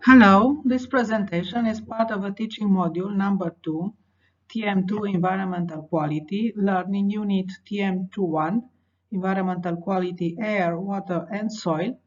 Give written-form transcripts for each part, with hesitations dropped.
Hello, this presentation is part of a teaching module number 2, TM2 Environmental Quality, Learning Unit TM21, Environmental Quality Air, Water and Soil,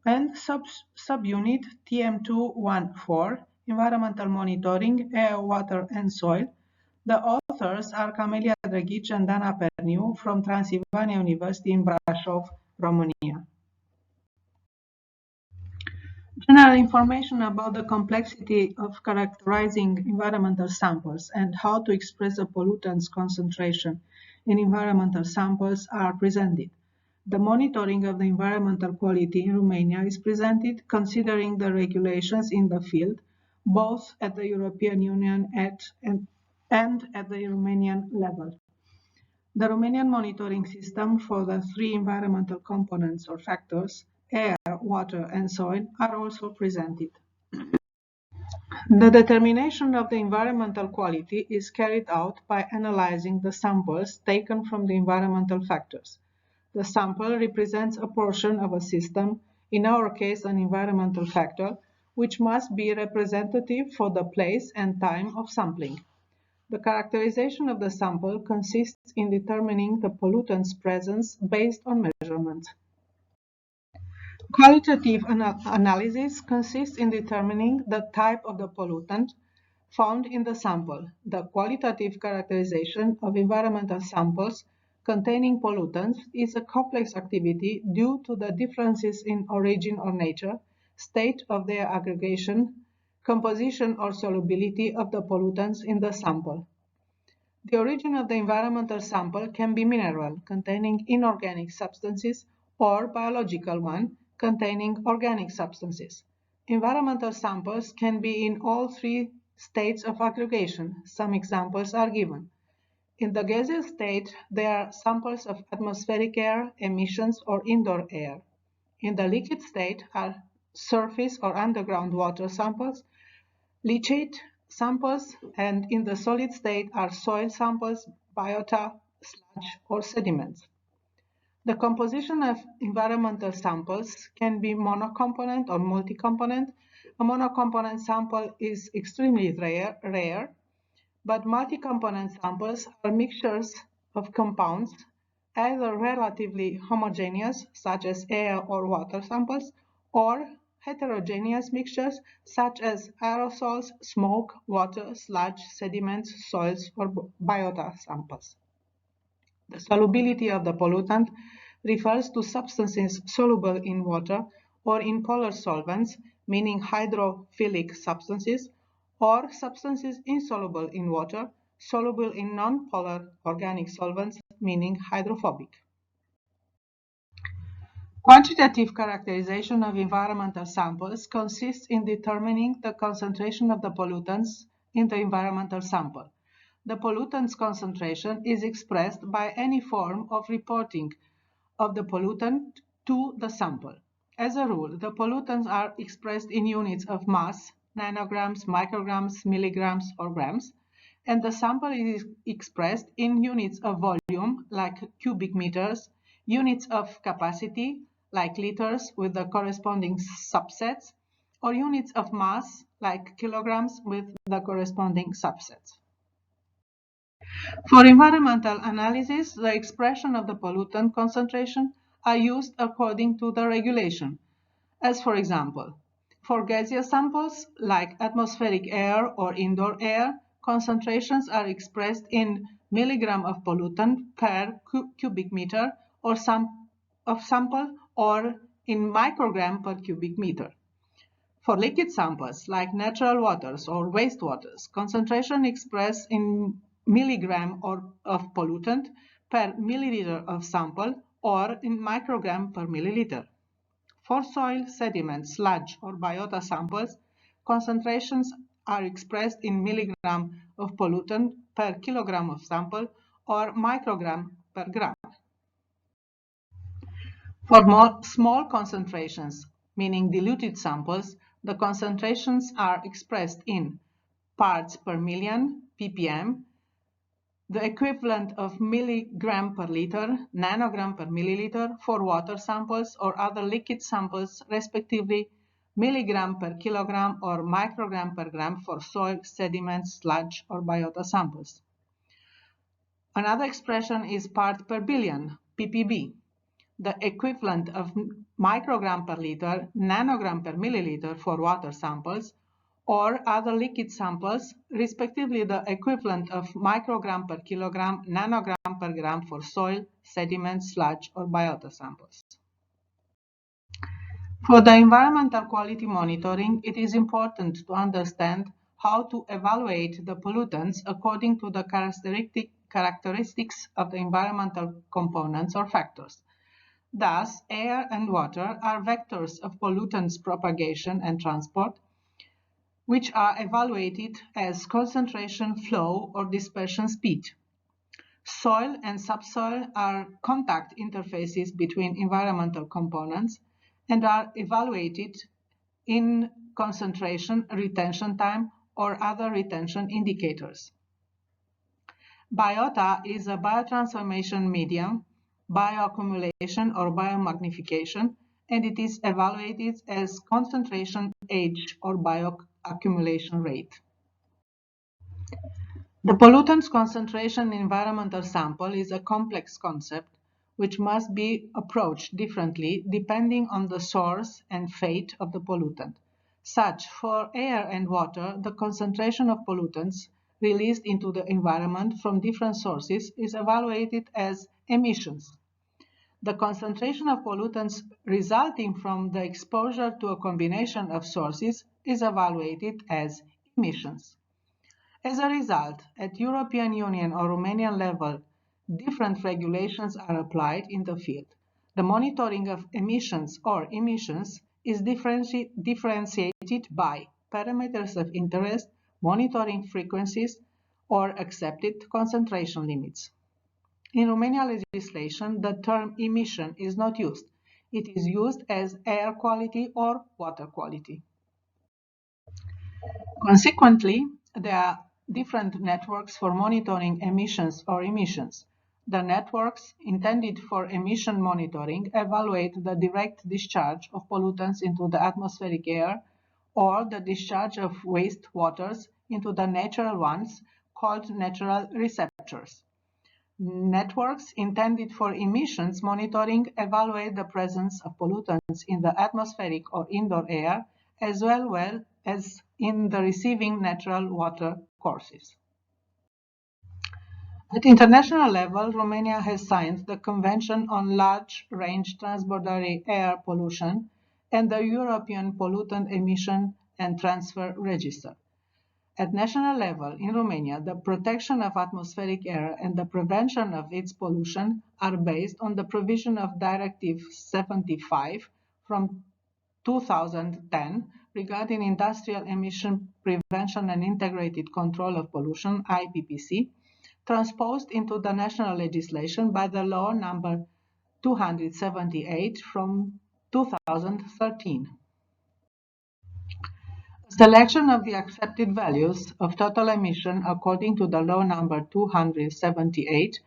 and subunit TM214, Environmental Monitoring, Air, Water and Soil. The authors are Camelia Drăghici and Dana Perniu from Transylvania University in Brașov, Romania. General information about the complexity of characterizing environmental samples and how to express a pollutant's concentration in environmental samples are presented. The monitoring of the environmental quality in Romania is presented considering the regulations in the field, both at the European Union and at the Romanian level. The Romanian monitoring system for the three environmental components or factors, air, water, and soil, are also presented. The determination of the environmental quality is carried out by analyzing the samples taken from the environmental factors. The sample represents a portion of a system, in our case an environmental factor, which must be representative for the place and time of sampling. The characterization of the sample consists in determining the pollutant's presence based on measurement. Qualitative analysis consists in determining the type of the pollutant found in the sample. The qualitative characterization of environmental samples containing pollutants is a complex activity due to the differences in origin or nature, state of their aggregation, composition or solubility of the pollutants in the sample. The origin of the environmental sample can be mineral, containing inorganic substances, or biological one, containing organic substances. Environmental samples can be in all three states of aggregation. Some examples are given. In the gaseous state, there are samples of atmospheric air, emissions, or indoor air. In the liquid state are surface or underground water samples, leachate samples, and in the solid state are soil samples, biota, sludge, or sediments. The composition of environmental samples can be monocomponent or multi-component. A monocomponent sample is extremely rare, but multi-component samples are mixtures of compounds, either relatively homogeneous, such as air or water samples, or heterogeneous mixtures, such as aerosols, smoke, water, sludge, sediments, soils, or biota samples. The solubility of the pollutant refers to substances soluble in water or in polar solvents, meaning hydrophilic substances, or substances insoluble in water, soluble in non-polar organic solvents, meaning hydrophobic. Quantitative characterization of environmental samples consists in determining the concentration of the pollutants in the environmental sample. The pollutant's concentration is expressed by any form of reporting of the pollutant to the sample. As a rule, the pollutants are expressed in units of mass, nanograms, micrograms, milligrams, or grams, and the sample is expressed in units of volume, like cubic meters, units of capacity, like liters with the corresponding subsets, or units of mass, like kilograms with the corresponding subsets. For environmental analysis, the expression of the pollutant concentration are used according to the regulation, as for example, for gaseous samples like atmospheric air or indoor air, concentrations are expressed in milligram of pollutant per cubic meter or sample or in microgram per cubic meter. For liquid samples like natural waters or wastewaters, concentration expressed in milligram of pollutant per milliliter of sample or in microgram per milliliter. For soil, sediment, sludge, or biota samples, concentrations are expressed in milligram of pollutant per kilogram of sample or microgram per gram. For more small concentrations, meaning diluted samples, the concentrations are expressed in parts per million, ppm, the equivalent of milligram per liter, nanogram per milliliter for water samples or other liquid samples, respectively milligram per kilogram or microgram per gram for soil, sediments, sludge, or biota samples. Another expression is part per billion, ppb, the equivalent of microgram per liter, nanogram per milliliter for water samples, or other liquid samples, respectively the equivalent of microgram per kilogram, nanogram per gram for soil, sediments, sludge, or biota samples. For the environmental quality monitoring, it is important to understand how to evaluate the pollutants according to the characteristics of the environmental components or factors. Thus, air and water are vectors of pollutants propagation and transport, which are evaluated as concentration, flow, or dispersion speed. Soil and subsoil are contact interfaces between environmental components and are evaluated in concentration, retention time, or other retention indicators. Biota is a biotransformation medium, bioaccumulation or biomagnification, and it is evaluated as concentration, age, or bioaccumulation rate. The pollutants concentration in environmental sample is a complex concept which must be approached differently depending on the source and fate of the pollutant. Such, for air and water, the concentration of pollutants released into the environment from different sources is evaluated as emissions. The concentration of pollutants resulting from the exposure to a combination of sources is evaluated as emissions. As a result, at European Union or Romanian level, different regulations are applied in the field. The monitoring of emissions or emissions is differentiated by parameters of interest, monitoring frequencies, or accepted concentration limits. In Romanian legislation, the term emission is not used. It is used as air quality or water quality. Consequently, there are different networks for monitoring emissions or emissions. The networks intended for emission monitoring evaluate the direct discharge of pollutants into the atmospheric air or the discharge of waste waters into the natural ones called natural receptors. Networks intended for emissions monitoring evaluate the presence of pollutants in the atmospheric or indoor air as well as in the receiving natural water courses. At international level, Romania has signed the Convention on Large-Range Transboundary Air Pollution and the European Pollutant Emission and Transfer Register. At national level, in Romania, the protection of atmospheric air and the prevention of its pollution are based on the provision of Directive 75 from 2010 regarding industrial emission prevention and integrated control of pollution, IPPC, transposed into the national legislation by the law number 278 from 2013. Selection of the accepted values of total emission according to the law number 278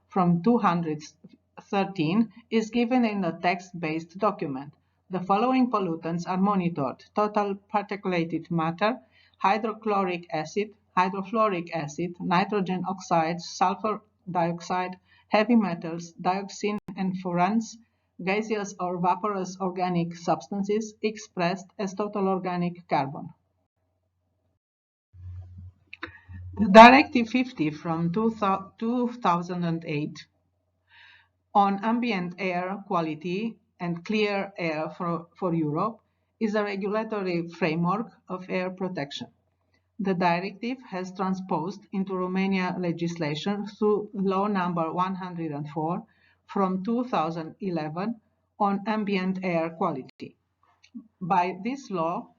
from 2013 is given in a text-based document. The following pollutants are monitored: total particulated matter, hydrochloric acid, hydrofluoric acid, nitrogen oxides, sulfur dioxide, heavy metals, dioxin and furans, gaseous or vaporous organic substances expressed as total organic carbon. The Directive 50 from 2008 on ambient air quality and clear air for Europe is a regulatory framework of air protection. The directive has transposed into Romania legislation through law number 104 from 2011 on ambient air quality. By this law,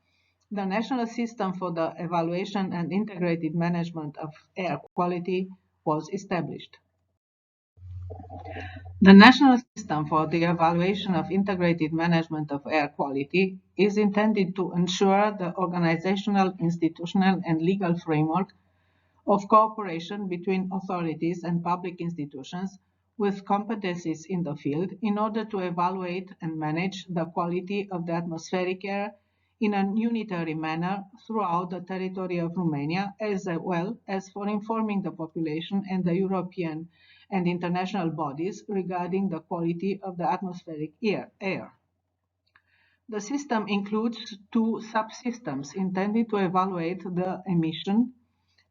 the National System for the Evaluation and Integrated Management of Air Quality was established. The National System for the Evaluation of Integrated Management of Air Quality is intended to ensure the organizational, institutional, and legal framework of cooperation between authorities and public institutions with competencies in the field in order to evaluate and manage the quality of the atmospheric air in a unitary manner throughout the territory of Romania, as well as for informing the population and the European and international bodies regarding the quality of the atmospheric air. The system includes two subsystems intended to evaluate the emission,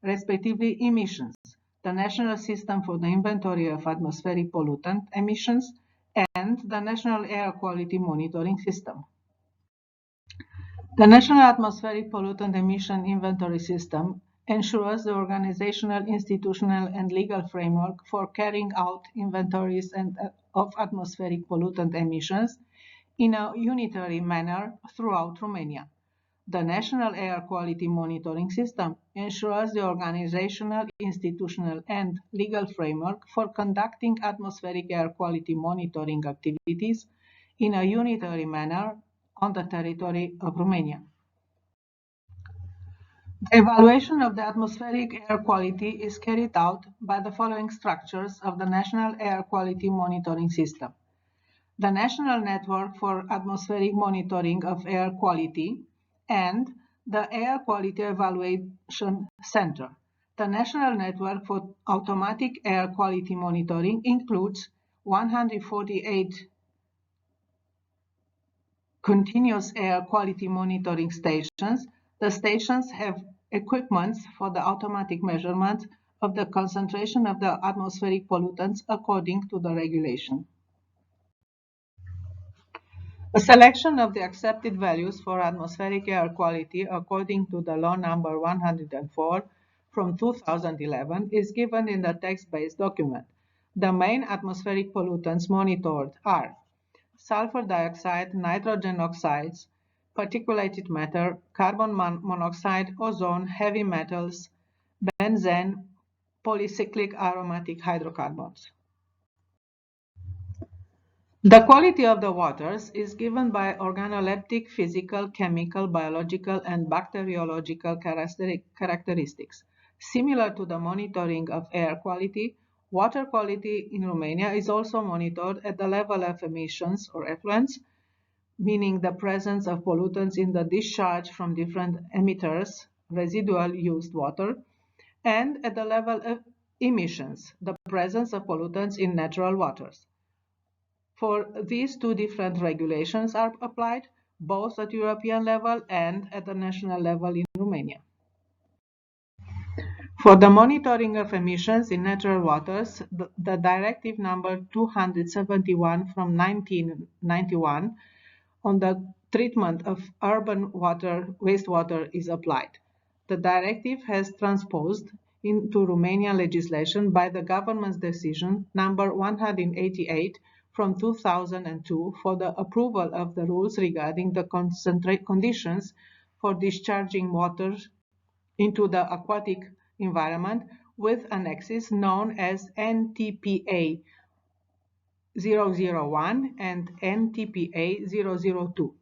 respectively emissions, the National System for the Inventory of Atmospheric Pollutant Emissions, and the National Air Quality Monitoring System. The National Atmospheric Pollutant Emission Inventory System ensures the organizational, institutional, and legal framework for carrying out inventories of atmospheric pollutant emissions in a unitary manner throughout Romania. The National Air Quality Monitoring System ensures the organizational, institutional, and legal framework for conducting atmospheric air quality monitoring activities in a unitary manner on the territory of Romania. The evaluation of the atmospheric air quality is carried out by the following structures of the National Air Quality Monitoring System: the National Network for Atmospheric Monitoring of Air Quality, and the Air Quality Evaluation Center. The National Network for Automatic Air Quality Monitoring includes 148 continuous air quality monitoring stations. The stations have equipment for the automatic measurement of the concentration of the atmospheric pollutants according to the regulation. A selection of the accepted values for atmospheric air quality according to the law number 104 from 2011 is given in the text-based document. The main atmospheric pollutants monitored are sulfur dioxide, nitrogen oxides, particulated matter, carbon monoxide, ozone, heavy metals, benzene, polycyclic aromatic hydrocarbons. The quality of the waters is given by organoleptic, physical, chemical, biological, and bacteriological characteristics. Similar to the monitoring of air quality, water quality in Romania is also monitored at the level of emissions or effluents, meaning the presence of pollutants in the discharge from different emitters, residual used water, and at the level of emissions, the presence of pollutants in natural waters. For these two different regulations are applied, both at European level and at the national level in Romania. For the monitoring of emissions in natural waters, the Directive number 271 from 1991 on the treatment of urban wastewater is applied. The directive has transposed into Romanian legislation by the government's decision number 188 from 2002 for the approval of the rules regarding the conditions for discharging water into the aquatic environment with annexes known as NTPA 001 and NTPA 002.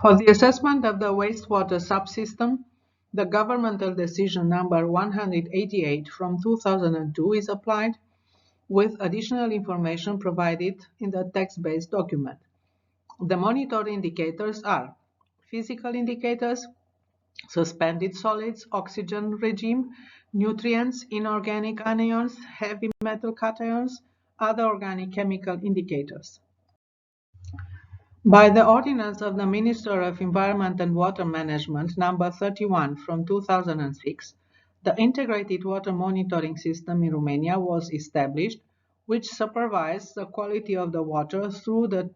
For the assessment of the wastewater subsystem, the governmental decision number 188 from 2002 is applied, with additional information provided in the text-based document. The monitor indicators are physical indicators, suspended solids, oxygen regime, nutrients, inorganic anions, heavy metal cations, other organic chemical indicators. By the ordinance of the Minister of Environment and Water Management number 31 from 2006, the integrated water monitoring system in Romania was established, which supervises the quality of the water through the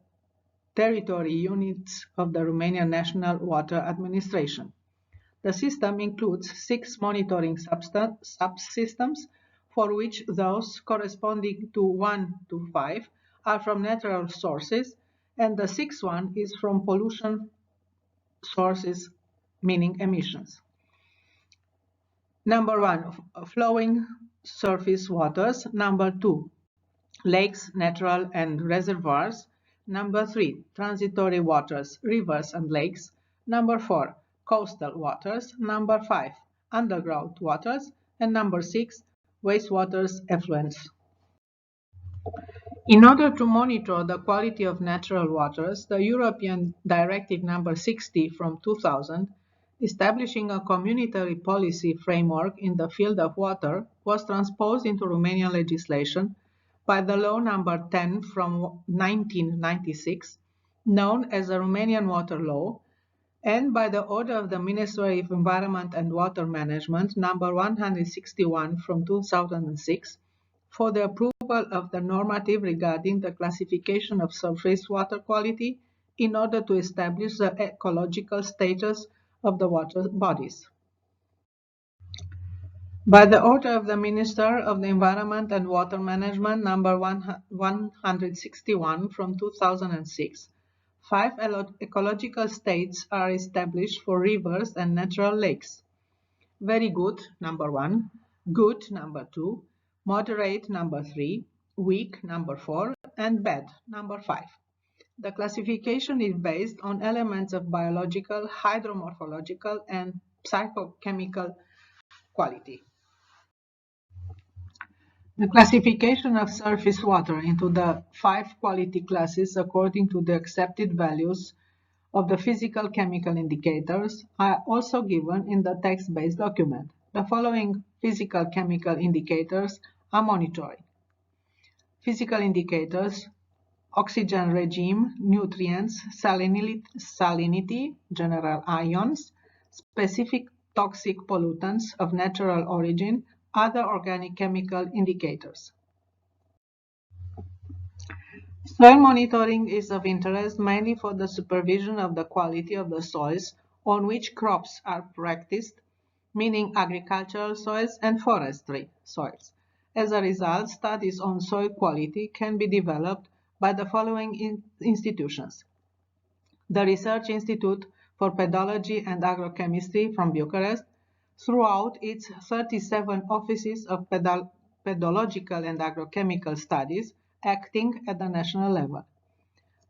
territory units of the Romanian National Water Administration. The system includes 6 monitoring subsystems, for which those corresponding to 1 to 5 are from natural sources, and the 6th one is from pollution sources, meaning emissions. Number 1, flowing surface waters. Number 2, lakes, natural and reservoirs. Number 3, transitory waters, rivers and lakes. Number 4, coastal waters. Number 5, underground waters. And number 6, wastewaters effluents. In order to monitor the quality of natural waters, the European Directive number 60 from 2000, establishing a communitary policy framework in the field of water, was transposed into Romanian legislation by the law number 10 from 1996, known as the Romanian Water Law, and by the order of the Ministry of Environment and Water Management number 161 from 2006 for the approval of the normative regarding the classification of surface water quality in order to establish the ecological status of the water bodies. By the order of the Minister of the Environment and Water Management number 161 from 2006, five ecological states are established for rivers and natural lakes. Very good, number 1, good, number 2, moderate, number 3, weak, number 4, and bad, number 5. The classification is based on elements of biological, hydromorphological, and psychochemical quality. The classification of surface water into the five quality classes according to the accepted values of the physical chemical indicators are also given in the text-based document. The following physical chemical indicators are monitored. Physical indicators: oxygen regime, nutrients, salinity, general ions, specific toxic pollutants of natural origin, other organic chemical indicators. Soil monitoring is of interest mainly for the supervision of the quality of the soils on which crops are practiced, meaning agricultural soils and forestry soils. As a result, studies on soil quality can be developed by the following institutions: the Research Institute for Pedology and Agrochemistry from Bucharest, throughout its 37 offices of pedological and agrochemical studies acting at the national level.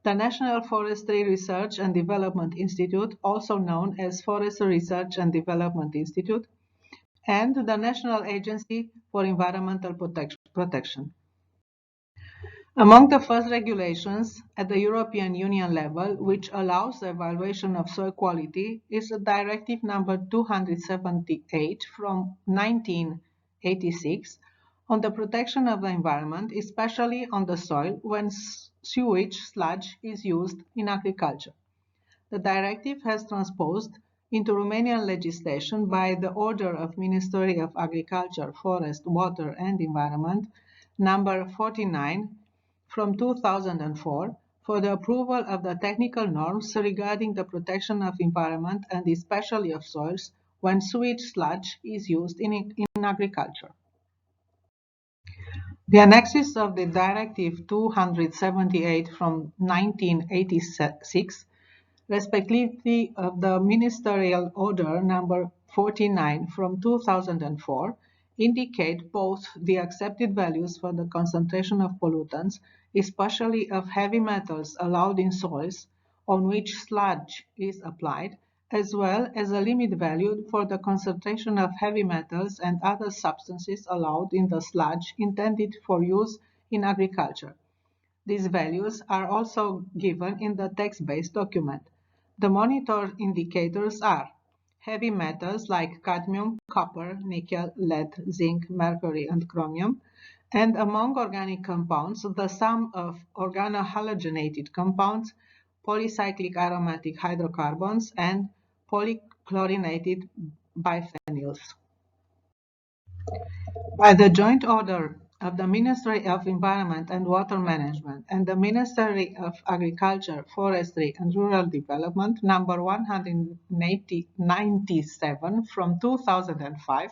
The National Forestry Research and Development Institute, also known as Forestry Research and Development Institute, and the National Agency for Environmental Protection. Among the first regulations at the European Union level which allows the evaluation of soil quality is the Directive number 278 from 1986 on the protection of the environment, especially on the soil when sewage sludge is used in agriculture. The directive has transposed into Romanian legislation by the order of Ministry of Agriculture, Forest, Water and Environment number 49 from 2004 for the approval of the technical norms regarding the protection of environment and especially of soils when sewage sludge is used in agriculture. The annexes of the Directive 278 from 1986, respectively of the Ministerial Order number 49 from 2004, indicate both the accepted values for the concentration of pollutants, especially of heavy metals allowed in soils on which sludge is applied, as well as a limit value for the concentration of heavy metals and other substances allowed in the sludge intended for use in agriculture. These values are also given in the text-based document. The monitored indicators are heavy metals like cadmium, copper, nickel, lead, zinc, mercury, and chromium, and among organic compounds, the sum of organohalogenated compounds, polycyclic aromatic hydrocarbons, and polychlorinated biphenyls. By the joint order of the Ministry of Environment and Water Management and the Ministry of Agriculture, Forestry and Rural Development number 197 from 2005,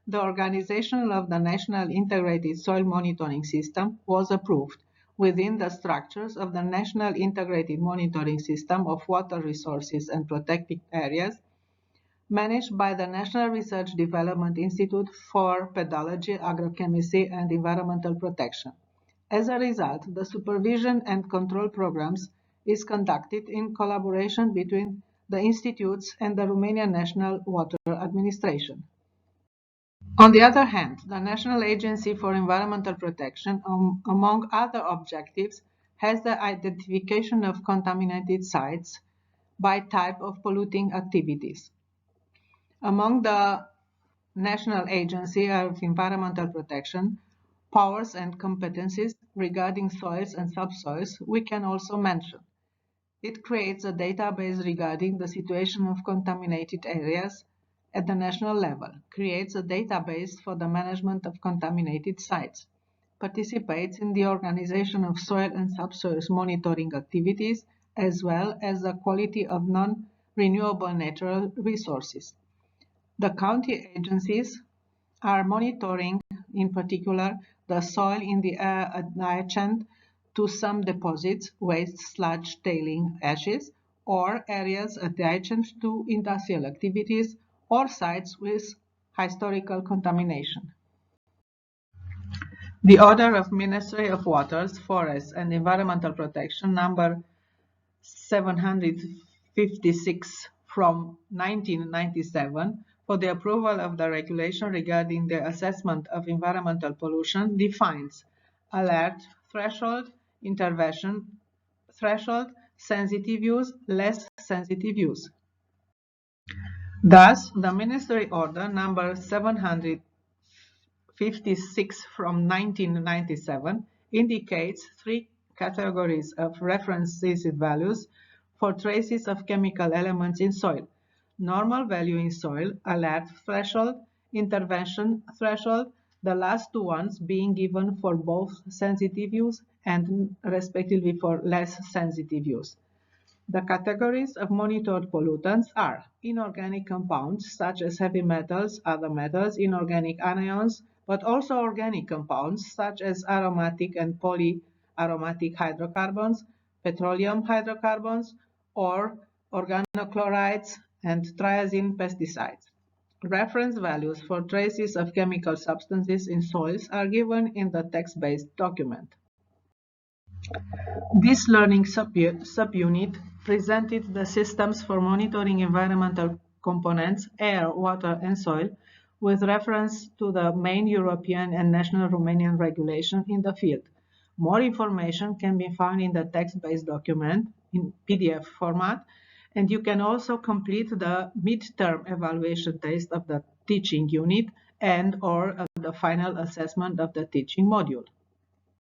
the organization of the National Integrated Soil Monitoring System was approved within the structures of the National Integrated Monitoring System of Water Resources and Protected Areas, managed by the National Research Development Institute for Pedology, Agrochemistry, and Environmental Protection. As a result, the supervision and control programs is conducted in collaboration between the institutes and the Romanian National Water Administration. On the other hand, the National Agency for Environmental Protection, among other objectives, has the identification of contaminated sites by type of polluting activities. Among the National Agency of Environmental Protection powers and competencies regarding soils and subsoils, we can also mention: it creates a database regarding the situation of contaminated areas at the national level, creates a database for the management of contaminated sites, participates in the organization of soil and subsoils monitoring activities, as well as the quality of non-renewable natural resources. The county agencies are monitoring, in particular, the soil in the adjacent to some deposits, waste, sludge, tailing, ashes, or areas adjacent to industrial activities or sites with historical contamination. The Order of Ministry of Waters, Forests and Environmental Protection number 756 from 1997 for the approval of the regulation regarding the assessment of environmental pollution defines alert threshold, intervention threshold, sensitive use, less sensitive use. Thus, the Ministry Order number 756 from 1997 indicates three categories of reference values for traces of chemical elements in soil: normal value in soil, alert threshold, intervention threshold, the last two ones being given for both sensitive use and respectively for less sensitive use. The categories of monitored pollutants are inorganic compounds such as heavy metals, other metals, inorganic anions, but also organic compounds such as aromatic and polyaromatic hydrocarbons, petroleum hydrocarbons, or organochlorides and triazine pesticides. Reference values for traces of chemical substances in soils are given in the text-based document. This learning subunit presented the systems for monitoring environmental components, air, water, and soil, with reference to the main European and national Romanian regulation in the field. More information can be found in the text-based document in PDF format, and you can also complete the midterm evaluation test of the teaching unit and/or the final assessment of the teaching module.